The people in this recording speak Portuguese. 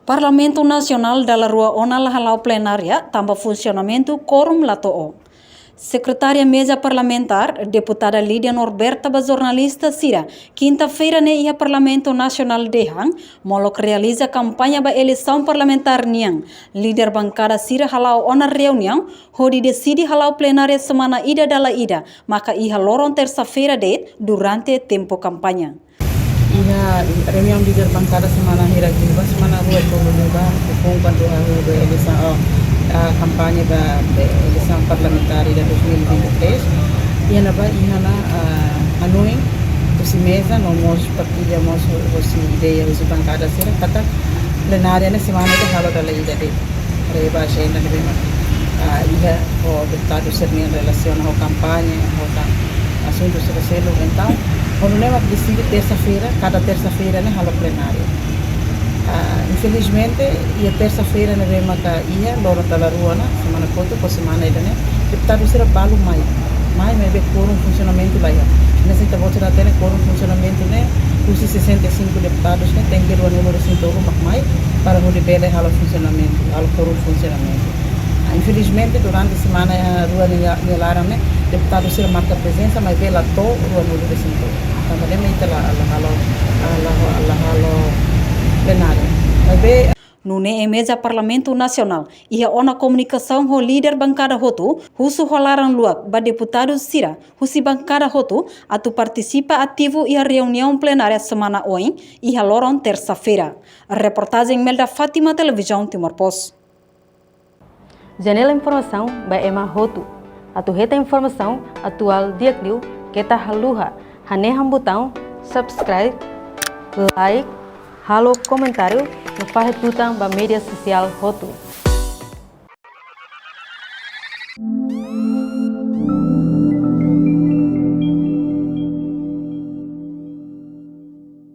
Parlamento Nacional da Rua Ona Lahalau Plenária também funcionamento quórum lato'o. Secretária Mesa Parlamentar, deputada Lídia Norberta, jornalista Sira, quinta-feira ia Parlamento Nacional de Hang, Molok realiza campanha para eleição parlamentar niang. Líder bancada Sira halau ona reunião, hodi decide halau plenária semana ida dala ida, maka iha lorong terça-feira durante tempo campanha. Iha reunião líder bancada semana hiragiba, semana rua toluba, kupung panduha rua eleição a campanha da eleição parlamentar de 2023. Iha na anuin usi mesa no mos partilha mos usi ideia usi bancada sira kata plenária na semana de halo dala ida de reba agenda de bema. Iha o deputado sernia em relação ao campanha, ao assunto selo então quando nós decidimos terça-feira, cada terça-feira né halo plenária. Infelizmente, ia terça-feira na vema ka ia loro dalla rua na semana foto por semana ida né. Deputado será balu mai be quorum funcionamento lá. Nessa kita voto da tene quorum funcionamento né. Os 65 deputados né tem que ir o número 101 mais para o libere halo funcionamento, halo quorum funcionamento. Infelizmente, durante a semana a rua nilara né deputado será marca presença, mas vela to rua número 101. Então, podemos ir lá halo plenário. Mas be Nune mesa Parlamento Nacional, ia ona comunicação ho líder bancada Hotu, husu holaran luak ba deputado Sira, husi bancada Hotu, atu participa ativo ia reunião plenária semana oin, ia loron terça-feira. A reportagem Melda Fátima, Televisão Timor Post. Janela informação ba Ema Hotu. Atu reta informação atual dia kliu kita haluha, haneham botão subscribe, like, halo comentário no Fahretutang ba media sosial Hotu.